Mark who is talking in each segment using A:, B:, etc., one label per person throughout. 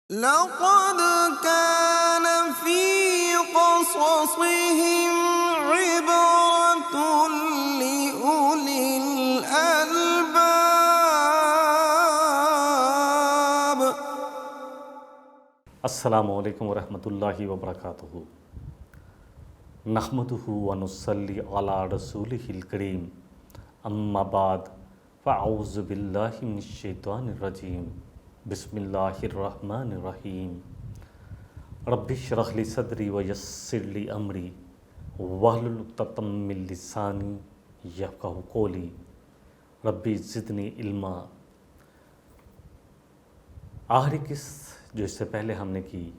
A: لقد كان في قصصهم عبرة لأولي الألباب.
B: السلام علیکم ورحمۃ اللہ وبرکاتہ. نحمدہ ونصلی علی رسولہ الکریم. اما بعد فاعوذ باللہ من الشیطان الرجیم. بسم اللہ الرحمن الرحیم. رب اشرح لی صدری ویسر لی امری واحلل عقدۃ من لسانی یفقہوا قولی. ربی زدنی علما. آخری قسط جو اس سے پہلے ہم نے کی،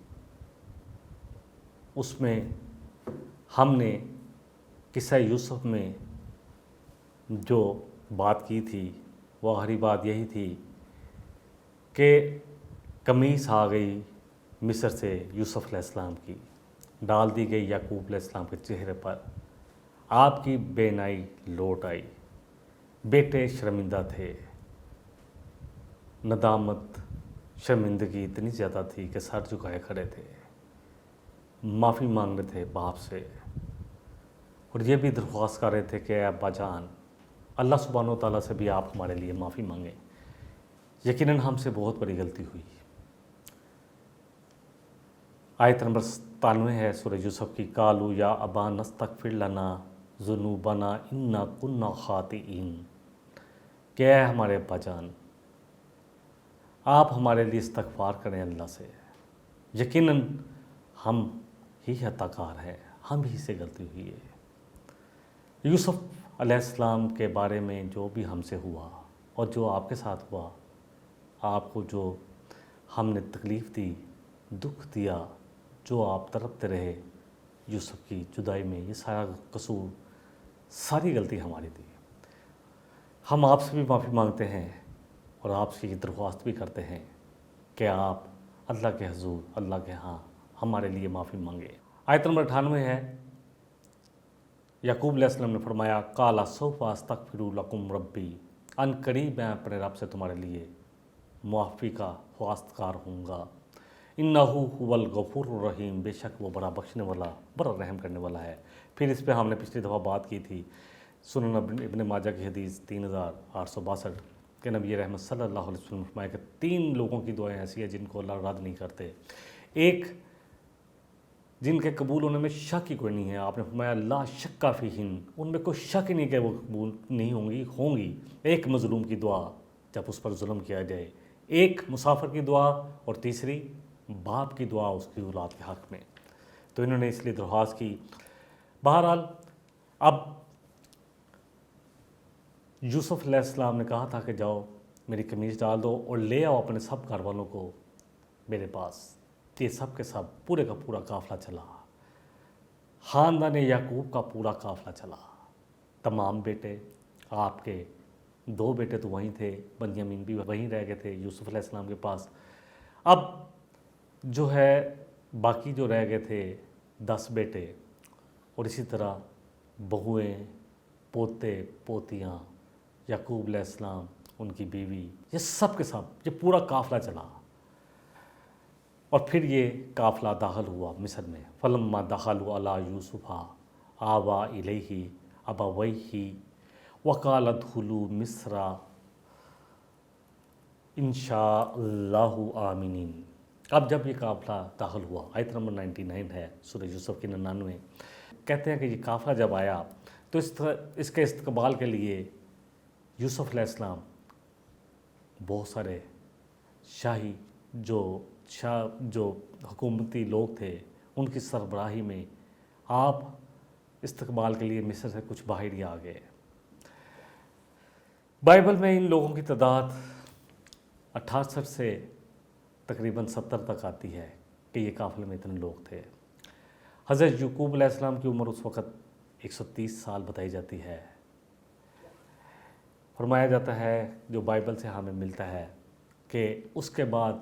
B: اس میں ہم نے قصہ یوسف میں جو بات کی تھی وہ آخری بات یہی تھی کہ قمیص آ گئی مصر سے یوسف علیہ السلام کی، ڈال دی گئی یعقوب علیہ السلام کے چہرے پر. آپ کی بینائی لوٹ آئی. بیٹے شرمندہ تھے. ندامت شرمندگی اتنی زیادہ تھی کہ سر جھکائے کھڑے تھے، معافی مانگ رہے تھے باپ سے، اور یہ بھی درخواست کر رہے تھے کہ اے ابا جان، اللہ سبحانہ و تعالیٰ سے بھی آپ ہمارے لیے معافی مانگیں، یقیناً ہم سے بہت بڑی غلطی ہوئی. آیت نمبر 97 ہے سورہ یوسف کی. قالوا یا ابانا استغفر لنا ذنوبنا انا کنا خاطئین. کہ اے ہمارے ابا جان، آپ ہمارے لیے استغفار کریں اللہ سے، یقیناً ہم ہی خطا کار ہیں، ہم ہی سے غلطی ہوئی ہے. یوسف علیہ السلام کے بارے میں جو بھی ہم سے ہوا اور جو آپ کے ساتھ ہوا، آپ کو جو ہم نے تکلیف دی، دکھ دیا، جو آپ تڑپتے رہے یوسف کی جدائی میں، یہ سارا قصور، ساری غلطی ہماری تھی. ہم آپ سے بھی معافی مانگتے ہیں اور آپ سے یہ درخواست بھی کرتے ہیں کہ آپ اللہ کے حضور، اللہ کے ہاں ہمارے لیے معافی مانگے. آیت نمبر 98 ہے. یعقوب علیہ السلام نے فرمایا قال سوف استغفر لکم ربی. ان قریب میں اپنے رب سے تمہارے لیے معافی کا خواستگار ہوں گا. انہ هو الغفور الرحیم. بے شک وہ بڑا بخشنے والا، بڑا رحم کرنے والا ہے. پھر اس پہ ہم نے پچھلی دفعہ بات کی تھی، سنن ابن ماجہ کی حدیث 3862 کہ نبی رحمت صلی اللہ علیہ وسلم فرمایا کہ 3 لوگوں کی دعائیں ایسی ہیں جن کو اللہ رد نہیں کرتے. ایک، جن کے قبول ہونے میں شک ہی کوئی نہیں ہے. آپ نے فرمایا لا شک فیہن، ان میں کوئی شک ہی نہیں کہ وہ قبول نہیں ہوں گی. ایک مظلوم کی دعا جب اس پر ظلم کیا جائے، ایک مسافر کی دعا، اور تیسری باپ کی دعا اس کی اولاد کے حق میں. تو انہوں نے اس لیے درخواست کی. بہرحال اب یوسف علیہ السلام نے کہا تھا کہ جاؤ میری قمیص ڈال دو اور لے آؤ اپنے سب گھر والوں کو میرے پاس. یہ سب کے سب پورے کا پورا قافلہ چلا، خاندان یعقوب کا پورا قافلہ چلا. تمام بیٹے، آپ کے 2 بیٹے تو وہیں تھے، بنیامین بھی وہیں رہ گئے تھے یوسف علیہ السلام کے پاس. اب جو ہے باقی جو رہ گئے تھے 10 بیٹے، اور اسی طرح بہویں، پوتے پوتیاں، یعقوب علیہ السلام، ان کی بیوی، یہ سب کے سب یہ پورا قافلہ چلا. اور پھر یہ قافلہ داخل ہوا مصر میں. فلما دخلوا علی یوسف آویٰ الیہ ابویہ وقال ادخلوا مصر ان شاء اللہ آمنین. اب جب یہ قافلہ داخل ہوا، آیت نمبر 99 ہے سورہ یوسف کی 99. کہتے ہیں کہ یہ قافلہ جب آیا تو اس کے استقبال کے لیے یوسف علیہ السلام بہت سارے شاہی جو حکومتی لوگ تھے ان کی سربراہی میں آپ استقبال کے لیے مصر سے کچھ باہری آ گئے. بائبل میں ان لوگوں کی تعداد 68 سے تقریباً 70 تک آتی ہے کہ یہ قافلے میں اتنے لوگ تھے. حضرت یعقوب علیہ السلام کی عمر اس وقت 130 سال بتائی جاتی ہے. فرمایا جاتا ہے جو بائبل سے ہمیں ملتا ہے کہ اس کے بعد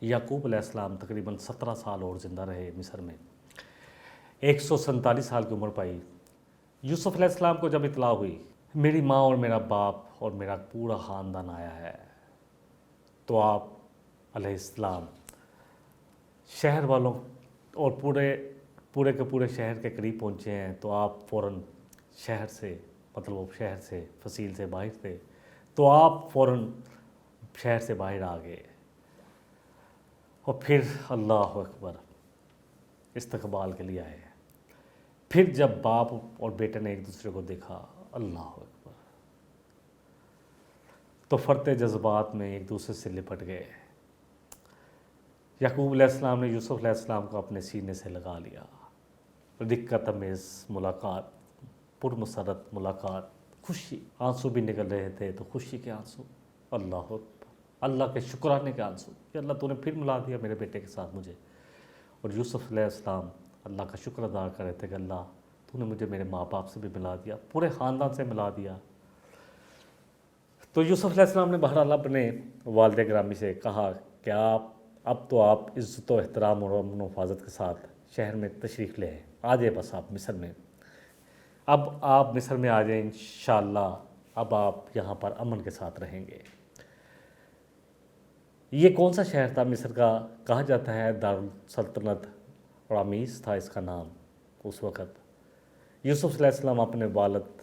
B: یعقوب علیہ السلام تقریباً 17 سال اور زندہ رہے مصر میں. 147 سال کی عمر پائی. یوسف علیہ السلام کو جب اطلاع ہوئی میری ماں اور میرا باپ اور میرا پورا خاندان آیا ہے، تو آپ علیہ السلام شہر والوں اور پورے کے پورے شہر کے قریب پہنچے ہیں تو آپ فوراً شہر سے، مطلب وہ شہر سے فصیل سے باہر تھے تو آپ فوراً شہر سے باہر آ گئے، اور پھر اللہ اکبر استقبال کے لیے آئے۔ پھر جب باپ اور بیٹے نے ایک دوسرے کو دیکھا، اللہ اکبر، تو فرتے جذبات میں ایک دوسرے سے لپٹ گئے۔ یعقوب علیہ السلام نے یوسف علیہ السلام کو اپنے سینے سے لگا لیا۔ رقت امیز ملاقات، پرمسرت ملاقات، خوشی، آنسو بھی نکل رہے تھے تو خوشی کے آنسو، اللہ اکبر، اللہ کے شکرانے کے آنسو کہ اللہ تو نے پھر ملا دیا میرے بیٹے کے ساتھ مجھے۔ اور یوسف علیہ السلام اللہ کا شکر ادا کر رہے تھے کہ اللہ تو نے مجھے میرے ماں باپ سے بھی ملا دیا، پورے خاندان سے ملا دیا۔ تو یوسف علیہ السلام نے بہرحال اپنے والد گرامی سے کہا کہ اب تو آپ عزت و احترام اور امن و حفاظت کے ساتھ شہر میں تشریف لے آئیں، آ جائیں بس آپ مصر میں، اب آپ مصر میں آ جائیں انشاءاللہ، اب آپ یہاں پر امن کے ساتھ رہیں گے۔ یہ کون سا شہر تھا مصر کا؟ کہا جاتا ہے دارالسلطنت رامسیس تھا اس کا نام اس وقت۔ یوسف علیہ السلام اپنے والد،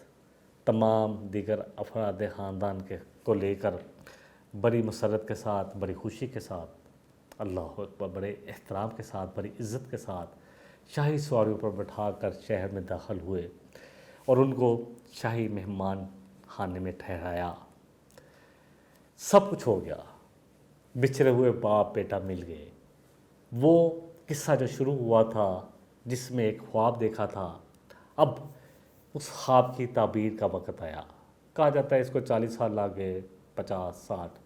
B: تمام دیگر افراد خاندان کو لے کر بڑی مسرت کے ساتھ، بڑی خوشی کے ساتھ، اللہ اکبر، بڑے احترام کے ساتھ، بڑی عزت کے ساتھ شاہی سواریوں پر بٹھا کر شہر میں داخل ہوئے اور ان کو شاہی مہمان خانے میں ٹھہرایا۔ سب کچھ ہو گیا، بچھڑے ہوئے باپ بیٹا مل گئے۔ وہ قصہ جو شروع ہوا تھا جس میں ایک خواب دیکھا تھا، اب اس خواب کی تعبیر کا وقت آیا۔ کہا جاتا ہے اس کو 40 سال لگ گئے، 50 60،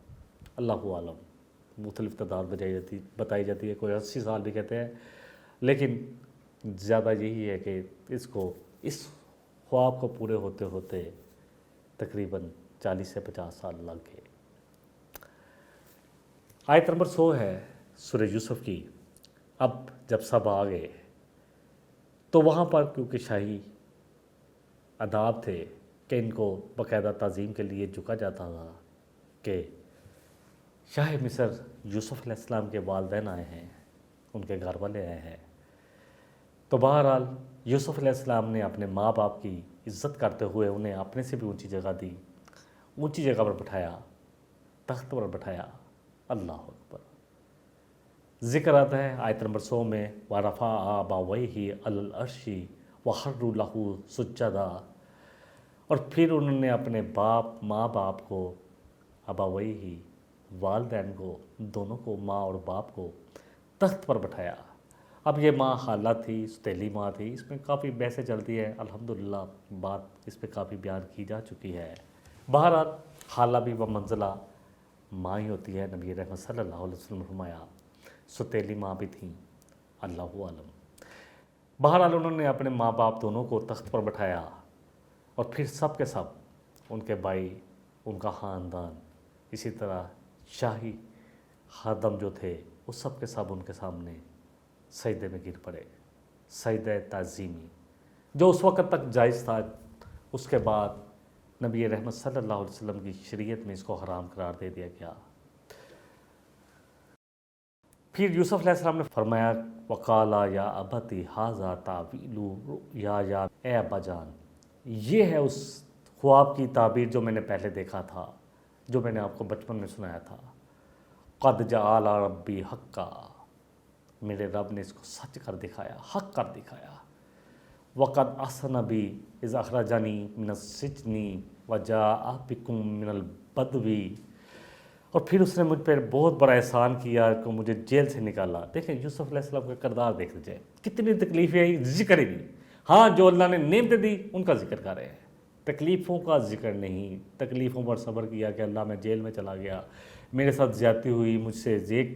B: اللہ عالم، مختلف تعداد بتائی جاتی ہے، کوئی 80 سال بھی کہتے ہیں، لیکن زیادہ یہی ہے کہ اس خواب کو پورے ہوتے ہوتے تقریباً 40 سے 50 سال لگ گئے۔ آیت نمبر 100 ہے سورہ یوسف کی۔ اب جب سب آ گئے تو وہاں پر کیونکہ شاہی آداب تھے کہ ان کو باقاعدہ تعظیم کے لیے جھکا جاتا تھا کہ شاہ مصر یوسف علیہ السلام کے والدین آئے ہیں، ان کے گھر والے آئے ہیں، تو بہرحال یوسف علیہ السلام نے اپنے ماں باپ کی عزت کرتے ہوئے انہیں اپنے سے بھی اونچی جگہ دی، اونچی جگہ پر بٹھایا، تخت پر بٹھایا، اللہ اکبر۔ ذکر آتا ہے آیت نمبر 100 میں، وَرَفَعَ أَبَوَيْهِ عَلَى الْعَرْشِ وَخَرُّوا لَهُ سُجَّدًا، اور پھر انہوں نے اپنے ماں باپ کو، ابویہ، والدین کو، دونوں کو، ماں اور باپ کو تخت پر بٹھایا۔ اب یہ ماں خالہ تھی، ستیلی ماں تھی، اس میں کافی بحثیں چلتی ہیں، الحمدللہ بات اس پہ کافی بیان کی جا چکی ہے۔ بہرحال خالہ بھی وہ منزلہ ماں ہی ہوتی ہے، نبی رحمت صلی اللہ علیہ وسلم نے فرمایا، ستیلی ماں بھی تھیں، اللہ عالم۔ بہرحال انہوں نے اپنے ماں باپ دونوں کو تخت پر بٹھایا، اور پھر سب کے سب، ان کے بھائی، ان کا خاندان، اسی طرح شاہی خادم جو تھے، وہ سب کے سب ان کے سامنے سجدے میں گر پڑے، سجدہ تعظیمی، جو اس وقت تک جائز تھا، اس کے بعد نبی رحمت صلی اللہ علیہ وسلم کی شریعت میں اس کو حرام قرار دے دیا گیا۔ پھر یوسف علیہ السلام نے فرمایا، وَقَالَ يَا أَبَتِ هَذَا تَأْوِيلُ رُؤْيَايَ، اے ابا جان، یہ ہے اس خواب کی تعبیر جو میں نے پہلے دیکھا تھا، جو میں نے آپ کو بچپن میں سنایا تھا۔ قَدْ جَعَلَ رَبِّي حَقًّا، میرے رب نے اس کو سچ کر دکھایا، حق کر دکھایا۔ وَقَدْ أَحْسَنَ بِي إِذْ أَخْرَجَنِي مِنَ السِّجْنِ وَجَاءَ بِكُم مِّنَ الْبَدْوِ، اور پھر اس نے مجھ پر بہت بڑا احسان کیا کہ مجھے جیل سے نکالا۔ دیکھیں یوسف علیہ السلام کا کردار دیکھ لیجیے، کتنی تکلیفیں آئی، ذکر ہی نہیں۔ ہاں جو اللہ نے نعمتیں دی ان کا ذکر کر رہے ہیں، تکلیفوں کا ذکر نہیں۔ تکلیفوں پر صبر کیا کہ اللہ میں جیل میں چلا گیا، میرے ساتھ زیادتی ہوئی،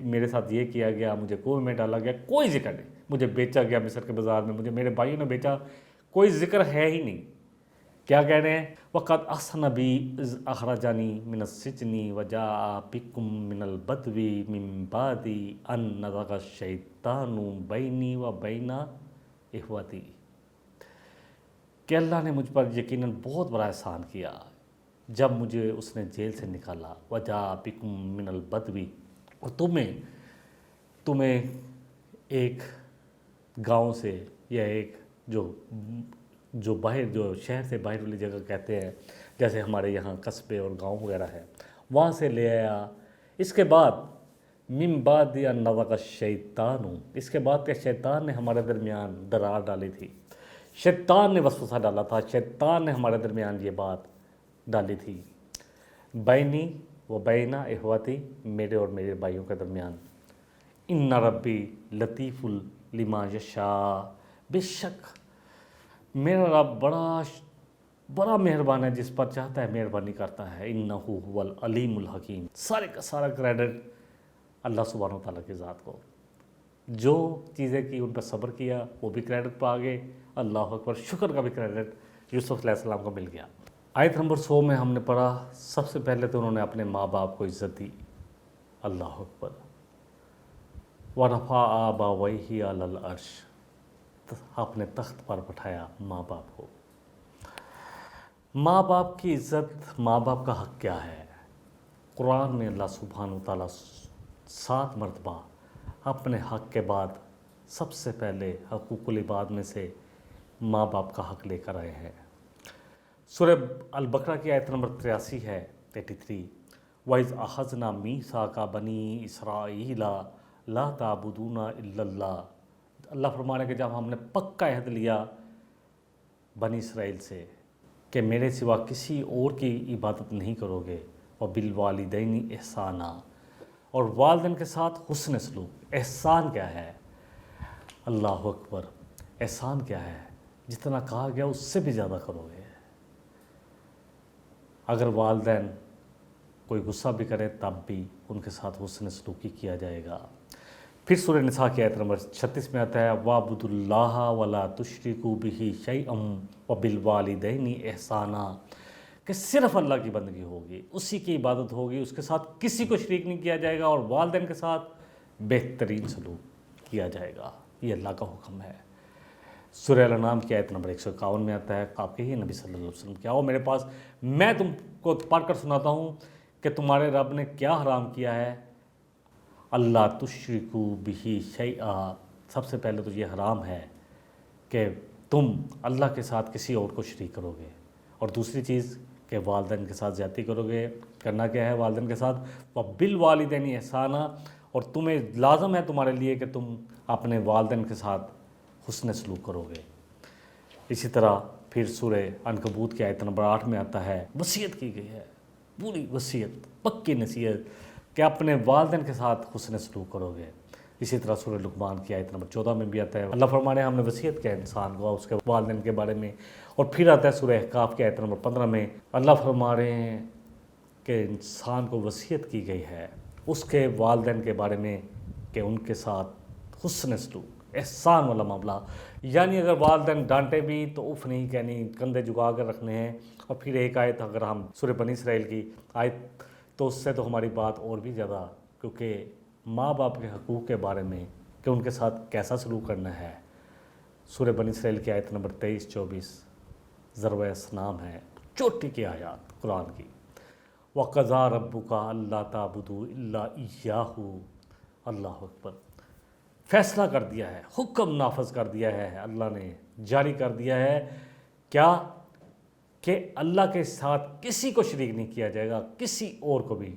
B: میرے ساتھ یہ کیا گیا، مجھے کنویں میں ڈالا گیا، کوئی ذکر نہیں۔ مجھے بیچا گیا مصر کے بازار میں، مجھے میرے بھائیوں نے بیچا، کوئی ذکر ہے ہی نہیں۔ کیا کہہ رہے ہیں؟ وَقَدْ أَحْسَنَ بِي إِذْ أَخْرَجَنِي مِنَ السِّجْنِ وَجَاءَ بِكُم مِّنَ الْبَدْوِ مِن بَعْدِ أَن نَزَغَ الشَّيْطَانُ بَيْنِي وَبَيْنَ إِخْوَتِي، کہ اللہ نے مجھ پر یقیناً بہت بڑا احسان کیا جب مجھے اس نے جیل سے نکالا۔ وَجَاءَ بِكُم مِّنَ الْبَدْوِ، اور تمہیں ایک گاؤں سے یا ایک جو باہر جو شہر سے باہر والی جگہ کہتے ہیں، جیسے ہمارے یہاں قصبے اور گاؤں وغیرہ ہے، وہاں سے لے آیا۔ اس کے بعد من بعد ان نزغ الشیطان، اس کے بعد کہ شیطان نے ہمارے درمیان درار ڈالی تھی، شیطان نے وسوسہ ڈالا تھا، شیطان نے ہمارے درمیان یہ بات ڈالی تھی، بینی و بینا اخواتی، میرے اور میرے بھائیوں کے درمیان، ان ربی لطیف لما یشاء، بے شک میرا رب بڑا مہربان ہے، جس پر چاہتا ہے مہربانی کرتا ہے، انہ هو العلیم الحکیم۔ سارے کا سارا کریڈٹ اللہ سبحانہ و تعالیٰ کی ذات کو، جو چیزیں کی ان پر صبر کیا وہ بھی کریڈٹ پا گئے، اللہ اکبر، شکر کا بھی کریڈٹ یوسف علیہ السلام کو مل گیا۔ آیت نمبر 100 میں ہم نے پڑھا، سب سے پہلے تو انہوں نے اپنے ماں باپ کو عزت دی، اللہ اکبر، وَرَفَعَ أَبَوَيْهِ عَلَى الْعَرْشِ، اپنے تخت پر بٹھایا ماں باپ کو۔ ماں باپ کی عزت، ماں باپ کا حق کیا ہے؟ قرآن میں اللہ سبحانہ وتعالیٰ 7 مرتبہ اپنے حق کے بعد سب سے پہلے حقوق العباد میں سے ماں باپ کا حق لے کر آئے ہیں۔ سورہ البقرہ کی آیت نمبر 83 ہے، 83، وَإِذْ أَخَذْنَا مِيثَاقَ بَنِي إِسْرَائِيلَ لَا تَعْبُدُونَ إِلَّا اللَّهَ، اللہ فرمانے کہ جب ہم نے پکا عہد لیا بنی اسرائیل سے کہ میرے سوا کسی اور کی عبادت نہیں کرو گے، وَبِالْوَالِدَيْنِ إِحْسَانًا، اور والدین کے ساتھ حسن سلوک۔ احسان کیا ہے؟ اللہ اکبر، احسان کیا ہے؟ جتنا کہا گیا اس سے بھی زیادہ کرو گے۔ اگر والدین کوئی غصہ بھی کرے تب بھی ان کے ساتھ حسن سلوکی کیا جائے گا۔ پھر سورہ نساء کی آیت نمبر 36 میں آتا ہے، وَاعْبُدُوا اللَّهَ وَلَا تُشْرِكُوا بِهِ شَيْئًا وَبِالْوَالِدَيْنِ إِحْسَانًا، کہ صرف اللہ کی بندگی ہوگی، اسی کی عبادت ہوگی، اس کے ساتھ کسی کو شریک نہیں کیا جائے گا، اور والدین کے ساتھ بہترین سلوک کیا جائے گا۔ یہ اللہ کا حکم ہے۔ سورہ الانعام کی آیت نمبر 151 میں آتا ہے، آپ کہیے نبی صلی اللہ علیہ وسلم کہ آؤ میرے پاس، میں تم کو پڑھ کر سناتا ہوں کہ تمہارے رب نے کیا حرام کیا ہے۔ اللہ تشرکو بہ شیئا، سب سے پہلے تو یہ حرام ہے کہ تم اللہ کے ساتھ کسی اور کو شریک کرو گے، اور دوسری چیز کہ والدین کے ساتھ زیادتی کرو گے۔ کرنا کیا ہے والدین کے ساتھ؟ وَبِالْوَالِدَيْنِ إِحْسَانًا، اور تمہیں لازم ہے تمہارے لیے کہ تم اپنے والدین کے ساتھ حسن سلوک کرو گے۔ اسی طرح پھر سورہ عنکبوت کی آیت نمبر 8 میں آتا ہے، وصیت کی گئی ہے، پوری وصیت، پکی نصیحت کہ اپنے والدین کے ساتھ حسن سلوک کرو گے۔ اسی طرح سورہ لقمان کی آیت نمبر 14 میں بھی آتا ہے، اللہ فرمانے ہم نے وصیت کیا انسان کو اس کے والدین کے بارے میں۔ اور پھر آتا ہے سورہ احقاف کی آیت نمبر 15 میں، اللہ فرما رہے ہیں کہ انسان کو وصیت کی گئی ہے اس کے والدین کے بارے میں کہ ان کے ساتھ حسن سلوک، احسان والا معاملہ، یعنی اگر والدین ڈانٹے بھی تو اف نہیں کہنی، کندھے جھکا کر رکھنے ہیں۔ اور پھر ایک آیت اگر ہم سورہ بنی اسرائیل کی آیت، تو اس سے تو ہماری بات اور بھی زیادہ، کیونکہ ماں باپ کے حقوق کے بارے میں کہ ان کے ساتھ کیسا سلوک کرنا ہے، سورہ بنی اسرائیل کی آیت نمبر 23-24 ضرب اسنام ہے، چوٹی کی آیات قرآن کی۔ وَقَضَىٰ رَبُّكَ أَلَّا تَعْبُدُوا إِلَّا إِيَّاهُ، اللہ اکبر، فیصلہ کر دیا ہے، حکم نافذ کر دیا ہے، اللہ نے جاری کر دیا ہے کیا؟ کہ اللہ کے ساتھ کسی کو شریک نہیں کیا جائے گا، کسی اور کو بھی۔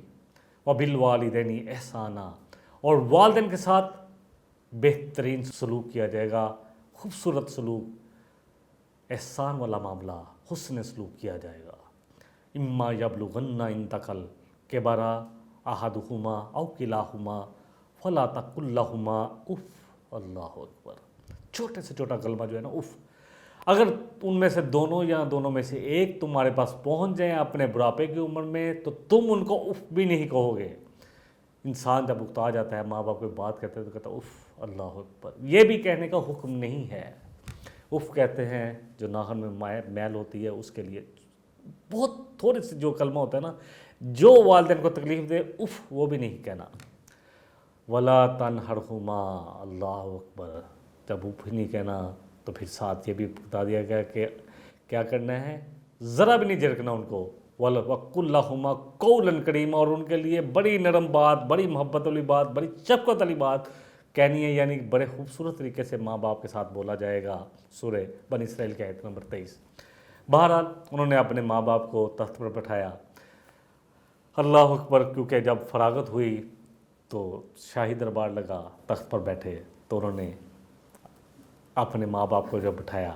B: وَبِالْوَالِدَيْنِ إِحْسَانًا، اور والدین کے ساتھ بہترین سلوک کیا جائے گا، خوبصورت سلوک، احسان والا معاملہ، حسن سلوک کیا جائے گا۔ اما یبلغن عندک الکبر احدہما او کلاہما فلا تقل لہما اف، اللہ اکبر، چھوٹے سے چھوٹا کلمہ جو ہے نا، اف، اگر ان میں سے دونوں یا دونوں میں سے ایک تمہارے پاس پہنچ جائیں اپنے بڑھاپے کی عمر میں تو تم ان کو اف بھی نہیں کہو گے۔ انسان جب اکتا جاتا ہے، ماں باپ کو بات کرتے ہیں تو کہتا ہے اف، اللہ اکبر، یہ بھی کہنے کا حکم نہیں ہے۔ اف کہتے ہیں جو ناخن میں میل ہوتی ہے اس کے لیے، بہت تھوڑے سے جو کلمہ ہوتا ہے نا جو والدین کو تکلیف دے، اف وہ بھی نہیں کہنا۔ ولا تنہرہما، اللہ اکبر، جب اف نہیں کہنا تو پھر ساتھ یہ بھی بتا دیا گیا کہ کیا کرنا ہے، ذرا بھی نہیں جھڑکنا ان کو۔ وَقُلْ لَهُمَا قَوْلًا كَرِيمًا، اور ان کے لیے بڑی نرم بات، بڑی محبت والی بات، بڑی شفقت والی بات کہنی ہے، یعنی بڑے خوبصورت طریقے سے ماں باپ کے ساتھ بولا جائے گا سورہ بنی اسرائیل کی آیت نمبر 23۔ بہرحال انہوں نے اپنے ماں باپ کو تخت پر بٹھایا، اللہ اکبر، کیونکہ جب فراغت ہوئی تو شاہی دربار لگا، تخت پر بیٹھے تو انہوں نے اپنے ماں باپ کو جب بٹھایا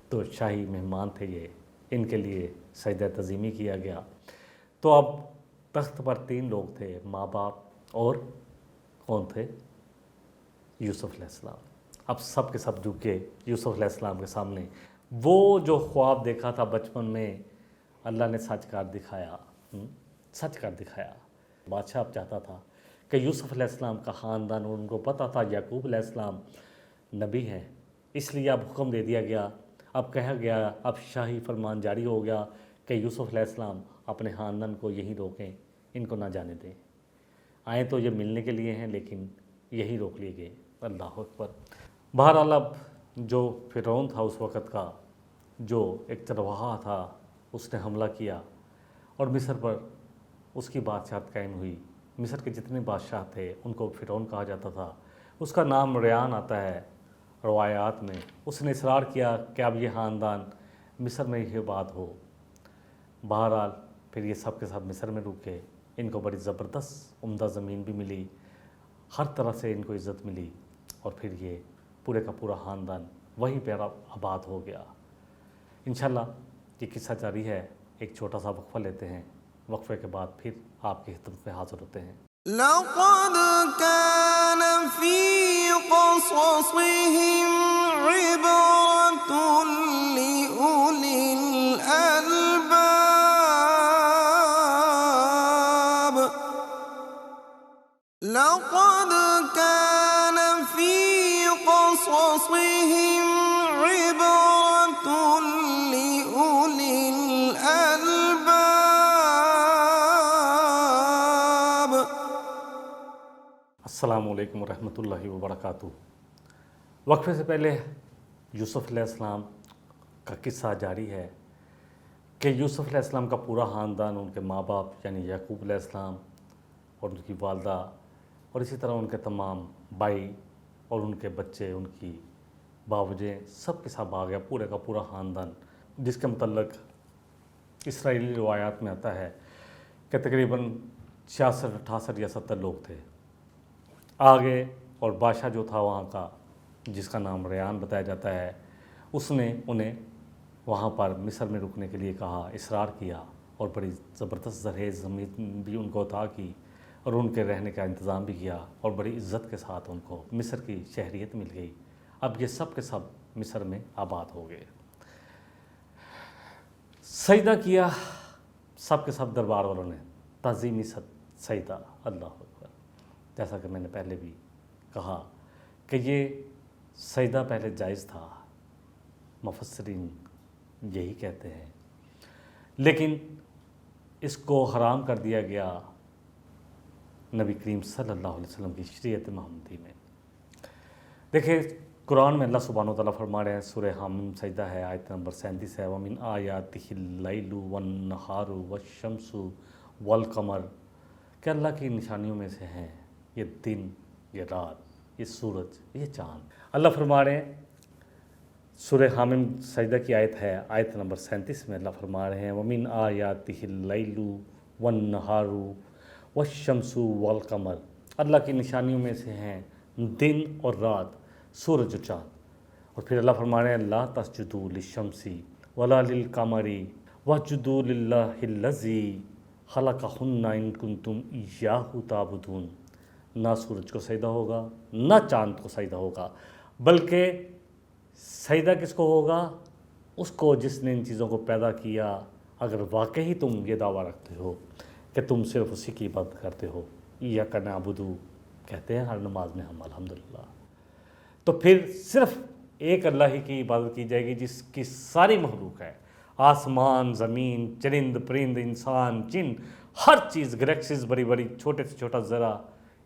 B: تو شاہی مہمان تھے یہ، ان کے لیے سجدہ تعظیمی کیا گیا۔ تو اب تخت پر 3 لوگ تھے، ماں باپ اور کون تھے؟ یوسف علیہ السلام۔ اب سب کے سب جھک کے یوسف علیہ السلام کے سامنے وہ جو خواب دیکھا تھا بچپن میں، اللہ نے سچ کر دکھایا، سچ کر دکھایا۔ بادشاہ اب چاہتا تھا کہ یوسف علیہ السلام کا خاندان، اور ان کو پتہ تھا یعقوب علیہ السلام نبی ہیں، اس لیے اب حکم دے دیا گیا، اب کہا گیا، اب شاہی فرمان جاری ہو گیا کہ یوسف علیہ السلام اپنے خاندان کو یہیں روکیں، ان کو نہ جانے دیں۔ آئیں تو یہ ملنے کے لیے ہیں لیکن یہی روک لیے گئے۔ اللہ اکبر۔ بہرحال اب جو فرعون تھا اس وقت کا، جو ایک چرواہا تھا، اس نے حملہ کیا اور مصر پر اس کی بادشاہت قائم ہوئی۔ مصر کے جتنے بادشاہ تھے ان کو فرعون کہا جاتا تھا، اس کا نام ریان آتا ہے روایات میں۔ اس نے اصرار کیا کہ اب یہ خاندان مصر میں ہی آباد ہو۔ بہرحال پھر یہ سب کے سب مصر میں رکے، ان کو بڑی زبردست عمدہ زمین بھی ملی، ہر طرح سے ان کو عزت ملی، اور پھر یہ پورے کا پورا خاندان وہیں پہ آباد ہو گیا۔ انشاءاللہ یہ قصہ جاری ہے، ایک چھوٹا سا وقفہ لیتے ہیں، وقفے کے بعد پھر آپ کی خدمت میں حاضر ہوتے ہیں۔
A: لقد كان في قصصهم عبرة لأولي الألباب لقد كان في قصصهم عبرة لأولي الألباب۔
B: السلام علیکم ورحمۃ اللہ وبرکاتہ۔ وقفے سے پہلے یوسف علیہ السلام کا قصہ جاری ہے کہ یوسف علیہ السلام کا پورا خاندان، ان کے ماں باپ یعنی یعقوب علیہ السلام اور ان کی والدہ، اور اسی طرح ان کے تمام بھائی اور ان کے بچے، ان کی باوجیں، سب کے ساتھ آ گیا، پورے کا پورا خاندان، جس کے متعلق اسرائیلی روایات میں آتا ہے کہ تقریباً 66، 68 یا 70 لوگ تھے آگے۔ اور بادشاہ جو تھا وہاں کا، جس کا نام ریان بتایا جاتا ہے، اس نے انہیں وہاں پر مصر میں رکنے کے لیے کہا، اصرار کیا، اور بڑی زبردست زرخیز زمین بھی ان کو عطا کی، اور ان کے رہنے کا انتظام بھی کیا، اور بڑی عزت کے ساتھ ان کو مصر کی شہریت مل گئی۔ اب یہ سب کے سب مصر میں آباد ہو گئے۔ سجدہ کیا سب کے سب دربار والوں نے، تعظیمی سجدہ، اللہ اکبر۔ جیسا کہ میں نے پہلے بھی کہا کہ یہ سجدہ پہلے جائز تھا، مفسرین یہی کہتے ہیں، لیکن اس کو حرام کر دیا گیا نبی کریم صلی اللہ علیہ وسلم کی شریعت محمدی میں۔ دیکھیں قرآن میں اللہ سبحانہ و تعالیٰ فرما رہے ہیں، سورہ حامیم سجدہ ہے، آیت نمبر 37 ہے، وَمِنْ آیَاتِهِ اللَّيْلُ وَالنَّهَارُ وَالشَّمْسُ وَالْقَمَرُ، کہ اللہ کی نشانیوں میں سے ہیں یہ دن، یہ رات، یہ سورج، یہ چاند۔ اللہ فرما رہے ہیں، سورہ حامیم سجدہ کی آیت ہے، آیت نمبر 37 میں اللہ فرما رہے ہیں، وَمِنْ آیَاتِهِ اللَّيْلُ وَالنَّهَارُ وَالشَّمْسُ وَالْقَمَرُ، اللہ کی نشانیوں میں سے ہیں دن اور رات، سورج و چاند۔ اور پھر اللہ فرما رہے ہیں، لا تسجدوا للشمس ولا للقمر واسجدوا للہ الذی خلقہن ان کنتم ایاہ تعبدون۔ نہ سورج کو سجدہ ہوگا، نہ چاند کو سجدہ ہوگا، بلکہ سجدہ کس کو ہوگا؟ اس کو جس نے ان چیزوں کو پیدا کیا، اگر واقعی تم یہ دعویٰ رکھتے ہو کہ تم صرف اسی کی عبادت کرتے ہو۔ ایاک نعبد کہتے ہیں ہر نماز میں ہم الحمدللہ، تو پھر صرف ایک اللہ ہی کی عبادت کی جائے گی جس کی ساری مخلوق ہے، آسمان، زمین، چرند پرند، انسان، جن، ہر چیز، گلیکسیز بڑی بڑی، چھوٹے سے چھوٹا ذرا۔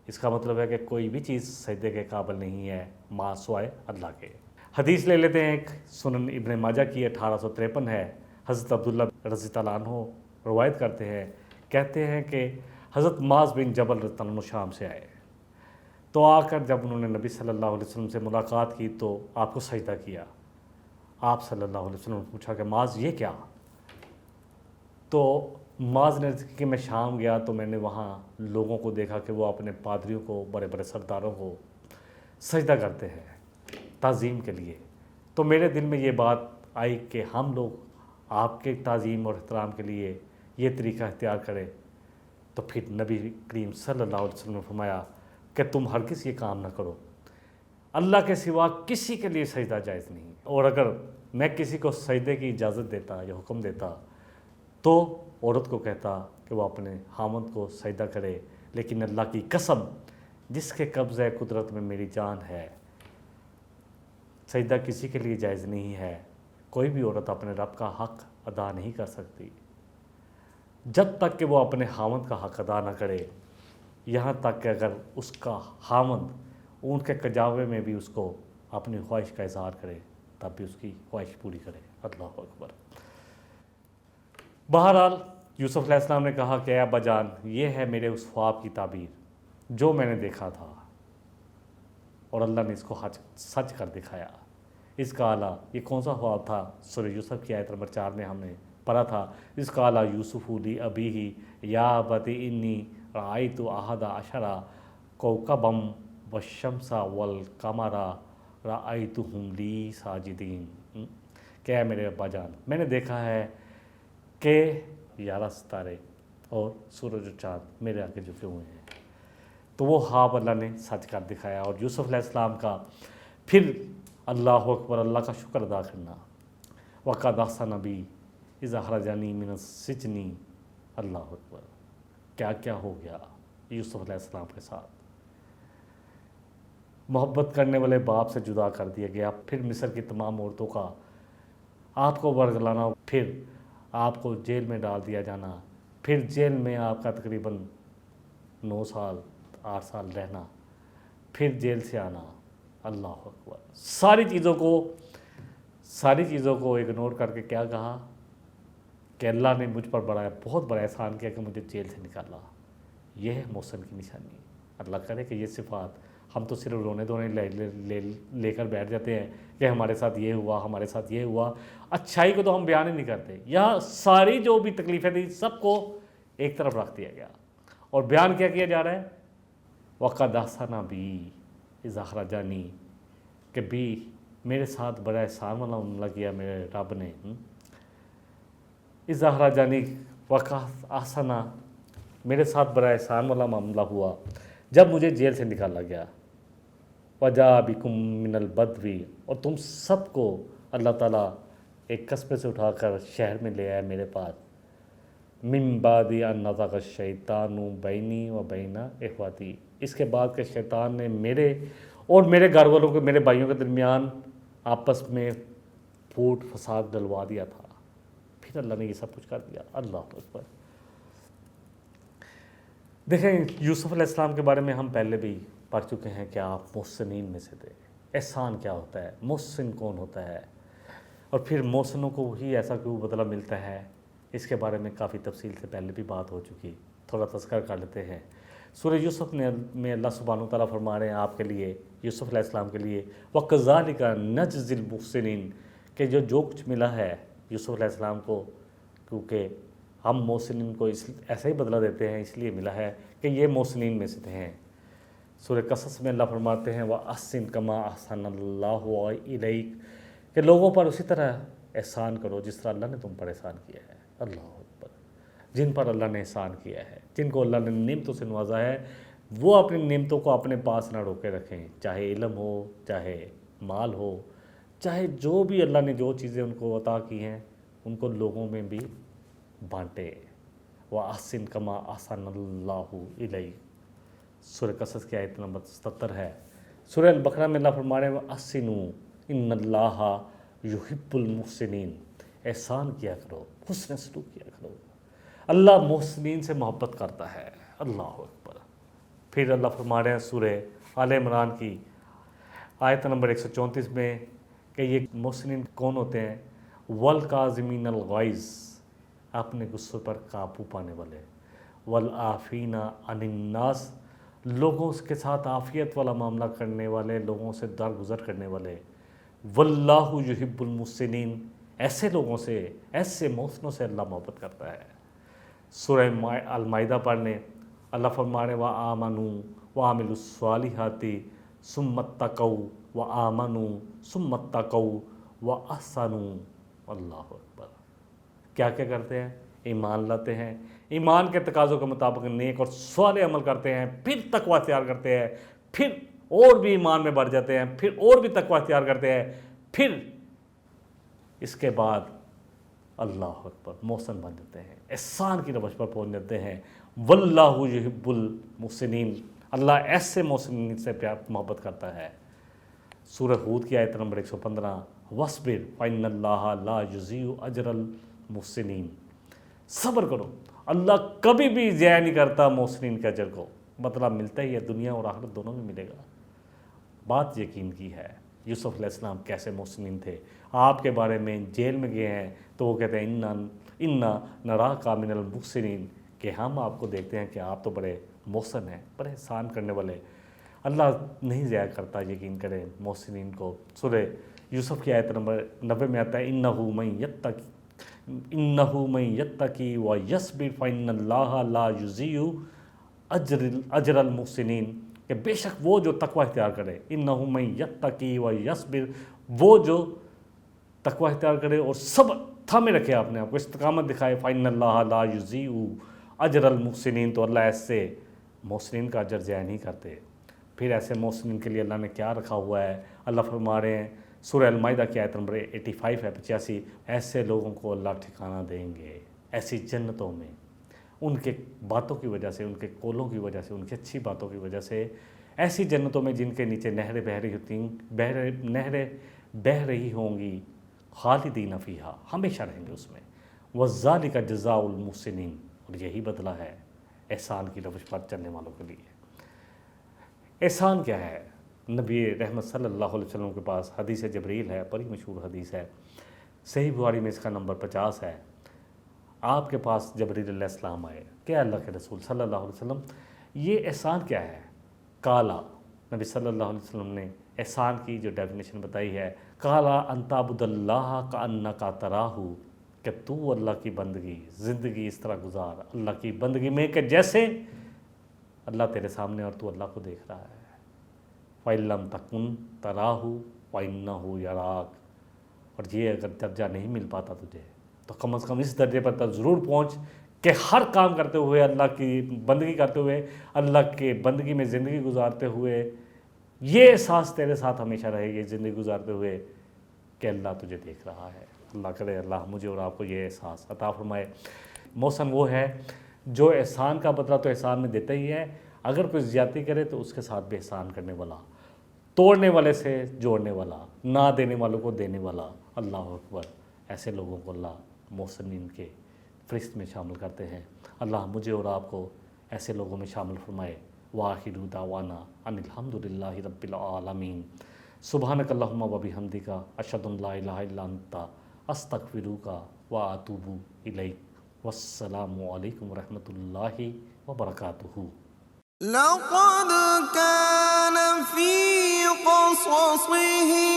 B: اس کا مطلب ہے کہ کوئی بھی چیز سجدے کے قابل نہیں ہے ما سوائے اللہ کے۔ حدیث لے لیتے ہیں، ایک سنن ابن ماجہ کی 1853 ہے، حضرت عبداللہ رضی اللہ عنہ روایت کرتے ہیں، کہتے ہیں کہ حضرت معاذ بن جبل رضی اللہ عنہ شام سے آئے، تو آ کر جب انہوں نے نبی صلی اللہ علیہ وسلم سے ملاقات کی تو آپ کو سجدہ کیا. آپ صلی اللہ علیہ وسلم نے پوچھا کہ معاذ یہ کیا؟ تو معاذ نے کہا کہ میں شام گیا تو میں نے وہاں لوگوں کو دیکھا کہ وہ اپنے پادریوں کو، بڑے بڑے سرداروں کو سجدہ کرتے ہیں تعظیم کے لیے. تو میرے دل میں یہ بات آئی کہ ہم لوگ آپ کے تعظیم اور احترام کے لیے یہ طریقہ اختیار کریں. تو پھر نبی کریم صلی اللہ علیہ وسلم نے فرمایا کہ تم ہرگز یہ کام نہ کرو، اللہ کے سوا کسی کے لیے سجدہ جائز نہیں. اور اگر میں کسی کو سجدے کی اجازت دیتا یا حکم دیتا تو عورت کو کہتا کہ وہ اپنے خاوند کو سجدہ کرے، لیکن اللہ کی قسم جس کے قبضہ قدرت میں میری جان ہے، سجدہ کسی کے لیے جائز نہیں ہے. کوئی بھی عورت اپنے رب کا حق ادا نہیں کر سکتی جب تک کہ وہ اپنے خاوند کا حق ادا نہ کرے. یہاں تک کہ اگر اس کا خاوند اونٹ کے کجاوے میں بھی اس کو اپنی خواہش کا اظہار کرے تب بھی اس کی خواہش پوری کرے. اللہ اکبر. بہرحال یوسف علیہ السلام نے کہا کہ اے ابا جان، یہ ہے میرے اس خواب کی تعبیر جو میں نے دیکھا تھا، اور اللہ نے اس کو سچ کر دکھایا. اس کا اعلیٰ یہ کون سا خواب تھا؟ سورہ یوسف کی آیت نمبر 4 میں ہم نے پڑھا تھا، اس کا اعلیٰ یوسف لی ابیہ یا ابت انی رأیت احد عشر کوکبا والشمس والقمر رأیتہم لی ساجدین. کہ اے میرے ابا جان، میں نے دیکھا ہے کہ 11 ستارے اور سورج و چاند میرے آگے جھکے ہوئے ہیں. تو وہ خواب اللہ نے سچ کر دکھایا. اور یوسف علیہ السلام کا پھر اللہ اکبر، اللہ کا شکر ادا کرنا. وقد احسن بی اذ اخرجنی من السجن. اللہ اکبر، کیا کیا ہو گیا یوسف علیہ السلام کے ساتھ. محبت کرنے والے باپ سے جدا کر دیا گیا، پھر مصر کی تمام عورتوں کا آپ کو ورگلانا، پھر آپ کو جیل میں ڈال دیا جانا، پھر جیل میں آپ کا تقریباً 9 سال 8 سال رہنا، پھر جیل سے آنا. اللہ اکبر. ساری چیزوں کو اگنور کر کے کیا کہا کہ اللہ نے مجھ پر بہت بڑا احسان کیا کہ مجھے جیل سے نکالا. یہ ہے محسن کی نشانی. اللہ کرے کہ یہ صفات ہم تو صرف رونے دھونے لے کر بیٹھ جاتے ہیں کہ ہمارے ساتھ یہ ہوا، ہمارے ساتھ یہ ہوا. اچھائی کو تو ہم بیان ہی نہیں کرتے. یہاں ساری جو بھی تکلیفیں تھیں سب کو ایک طرف رکھ دیا گیا اور بیان کیا جا رہا ہے. وقد احسن بی اذ اخرجنی، کہ بھی میرے ساتھ بڑا احسان والا معاملہ کیا میرے رب نے. اذ اخرجنی وقد احسن، میرے ساتھ بڑا احسان والا معاملہ ہوا جب مجھے جیل سے نکالا گیا. وجاء بکم من البدو، اور تم سب کو اللہ تعالیٰ ایک قصبے سے اٹھا کر شہر میں لے آیا میرے پاس. من بعد ان نزغ الشیطان بینی و بین اخواتی، اس کے بعد کہ شیطان نے میرے اور میرے گھر والوں کے، میرے بھائیوں کے درمیان آپس میں پھوٹ فساد ڈلوا دیا تھا. پھر اللہ نے یہ سب کچھ کر دیا. اللہ اکبر. دیکھیں یوسف علیہ السلام کے بارے میں ہم پہلے بھی پڑھ چکے ہیں کہ آپ محسنین میں سے تھے. احسان کیا ہوتا ہے، محسن کون ہوتا ہے، اور پھر محسنوں کو ہی ایسا کیوں بدلہ ملتا ہے، اس کے بارے میں کافی تفصیل سے پہلے بھی بات ہو چکی. تھوڑا تذکر کر لیتے ہیں. سورہ یوسف میں اللہ سبحانہ وتعالیٰ فرما رہے ہیں آپ کے لیے، یوسف علیہ السلام کے لیے، وَكَذَلِكَ نَجْزِي الْمُحْسِنِينَ، کہ جو کچھ ملا ہے یوسف علیہ السلام کو، کیونکہ ہم محسنین کو ایسا ہی بدلہ دیتے ہیں، اس لیے ملا ہے کہ یہ محسنین میں سے ہیں. سورہ قصص میں اللہ فرماتے ہیں وَأَحْسِن كَمَا أَحْسَنَ اللَّهُ إِلَيْكَ، کہ لوگوں پر اسی طرح احسان کرو جس طرح اللہ نے تم پر احسان کیا ہے. اللہ اکبر. جن پر اللہ نے احسان کیا ہے، جن کو اللہ نے نعمتوں سے نوازا ہے، وہ اپنی نعمتوں کو اپنے پاس نہ روکے رکھیں، چاہے علم ہو، چاہے مال ہو، چاہے جو بھی اللہ نے جو چیزیں ان کو عطا کی ہیں ان کو لوگوں میں بھی بانٹے. وَأَحْسِن كَمَا أَحْسَنَ اللَّهُ إِلَيْكَ، سورہ قصص کی آیت نمبر 77 ہے. سورہ البقرہ میں اللہ فرما رہے ہیں وَأَحْسِنُوا إِنَّ اللَّهَ يُحِبُّ الْمُحْسِنِينَ، احسان کیا کرو، حسن سلوک کیا کرو. اللہ محسنین سے محبت کرتا ہے. اللہ اکبر. پھر اللہ فرما رہے ہیں سورہ آل عمران کی آیت نمبر 134 میں کہ یہ محسنین کون ہوتے ہیں. وَالْقَاظِمِينَ الْغَيْظَ، اپنے غصے پر قابو پانے والے. وَالْعَافِينَ عَنِ النَّاسِ، لوگوں کے ساتھ عافیت والا معاملہ کرنے والے، لوگوں سے درگزر کرنے والے. واللہ یحب المحسنین، ایسے لوگوں سے، ایسے محسنوں سے اللہ محبت کرتا ہے. سورہ المائدہ پڑھنے، اللہ فرما رہے وَآمَنُوا وَعَمِلُوا الصَّالِحَاتِ ثُمَّ اتَّقَوْا وَآمَنُوا ثُمَّ اتَّقَوْا وَأَحْسَنُوا. اللہ اکبر. کیا کیا کرتے ہیں؟ ایمان لاتے ہیں، ایمان کے تقاضوں کے مطابق نیک اور صالح عمل کرتے ہیں، پھر تقوی اختیار کرتے ہیں، پھر اور بھی ایمان میں بڑھ جاتے ہیں، پھر اور بھی تقوی اختیار کرتے ہیں، پھر اس کے بعد اللہ اکبر محسن بن جاتے ہیں، احسان کی روش پر پہنچ جاتے ہیں. واللہ یحب المحسنین، اللہ ایسے محسنین سے پیار محبت کرتا ہے. سورہ ہود کی آیت نمبر 115، وَاصْبِرْ فَإِنَّ اللَّهَ لَا يُضِيعُ أَجْرَ الْمُحْسِنِينَ. صبر کرو، اللہ کبھی بھی ضائع نہیں کرتا محسنین کے اجر کو. مطلب ملتا ہی ہے، دنیا اور آخرت دونوں میں ملے گا. بات یقین کی ہے. یوسف علیہ السلام کیسے محسنین تھے. آپ کے بارے میں جیل میں گئے ہیں تو وہ کہتے ہیں اِنَّا نَرَاكَ مِنَ الْمُحْسِنِينَ، کہ ہم آپ کو دیکھتے ہیں کہ آپ تو بڑے محسن ہیں، بڑے احسان کرنے والے. اللہ نہیں ضائع کرتا، یقین کریں محسنین کو. سورہ یوسف کی آیت نمبر 90 میں آتا ہے اِنَّهُ مَن يَتَّقِ وَيَصْبِرْ فَإِنَّ اللَّهَ لَا يُضِيعُ أَجْرَ الْمُحْسِنِينَ، کہ بے شک وہ جو تقوی اختیار کرے، اِنَّهُ مَن يَتَّقِ وَيَصْبِرْ، وہ جو تقوی اختیار کرے اور صبر تھامے رکھے، اپنے آپ کو استقامت دکھائے، فَإِنَّ اللَّهَ لَا يُضِيعُ أَجْرَ الْمُحْسِنِينَ، تو اللہ ایسے محسنین کا اجر ضائع نہیں کرتے. پھر ایسے محسنین کے لیے اللہ نے کیا رکھا ہوا ہے؟ اللہ فرما رہے ہیں سورہ المائدہ کی آیت نمبر 85 ہے 85، ایسے لوگوں کو اللہ ٹھکانہ دیں گے ایسی جنتوں میں، ان کے باتوں کی وجہ سے، ان کے قولوں کی وجہ سے، ان کی اچھی باتوں کی وجہ سے، ایسی جنتوں میں جن کے نیچے نہریں بہہ رہی ہوں گی، خالدین فیہا، ہمیشہ رہیں گے اس میں. وَذَلِكَ جَزَاءُ الْمُحْسِنِينَ، اور یہی بدلہ ہے احسان کی روش پر چلنے والوں کے لیے. احسان کیا ہے؟ نبی رحمت صلی اللہ علیہ وسلم کے پاس حدیث جبریل ہے، بڑی مشہور حدیث ہے، صحیح بخاری میں اس کا نمبر 50 ہے. آپ کے پاس جبریل علیہ السلام آئے کہ اللہ کے رسول صلی اللہ علیہ وسلم، یہ احسان کیا ہے؟ کالا، نبی صلی اللہ علیہ وسلم نے احسان کی جو ڈیفینیشن بتائی ہے، کالا ان تعبد اللہ کانک تراہ، کہ تو اللہ کی بندگی، زندگی اس طرح گزار اللہ کی بندگی میں کہ جیسے اللہ تیرے سامنے اور تو اللہ کو دیکھ رہا ہے. فَإِن لَّمْ تَكُن تَرَاهُ فَإِنَّهُ يَرَاكَ، اور یہ اگر درجہ نہیں مل پاتا تجھے تو کم از کم اس درجے پر تک ضرور پہنچ کہ ہر کام کرتے ہوئے، اللہ کی بندگی کرتے ہوئے، اللہ کے بندگی میں زندگی گزارتے ہوئے، یہ احساس تیرے ساتھ ہمیشہ رہے گی زندگی گزارتے ہوئے کہ اللہ تجھے دیکھ رہا ہے. اللہ کرے اللہ مجھے اور آپ کو یہ احساس عطا فرمائے. محسن وہ ہے جو احسان کا بدلہ تو احسان میں دیتا ہی ہے، اگر کوئی زیادتی کرے تو اس کے ساتھ بھی احسان کرنے والا، توڑنے والے سے جوڑنے والا، نہ دینے والوں کو دینے والا. اللہ اکبر. ایسے لوگوں کو اللہ محسنین کے فہرست میں شامل کرتے ہیں. اللہ مجھے اور آپ کو ایسے لوگوں میں شامل فرمائے. وآخر دعوانا ان الحمد للہ رب العالمین. سبحانک اللہم و بحمدک، اشہد ان لا الہ الا انت، استغفرک و اتوب الیک. والسلام علیکم ورحمۃ اللہ وبرکاتہ.
A: لقد كان في قصصهم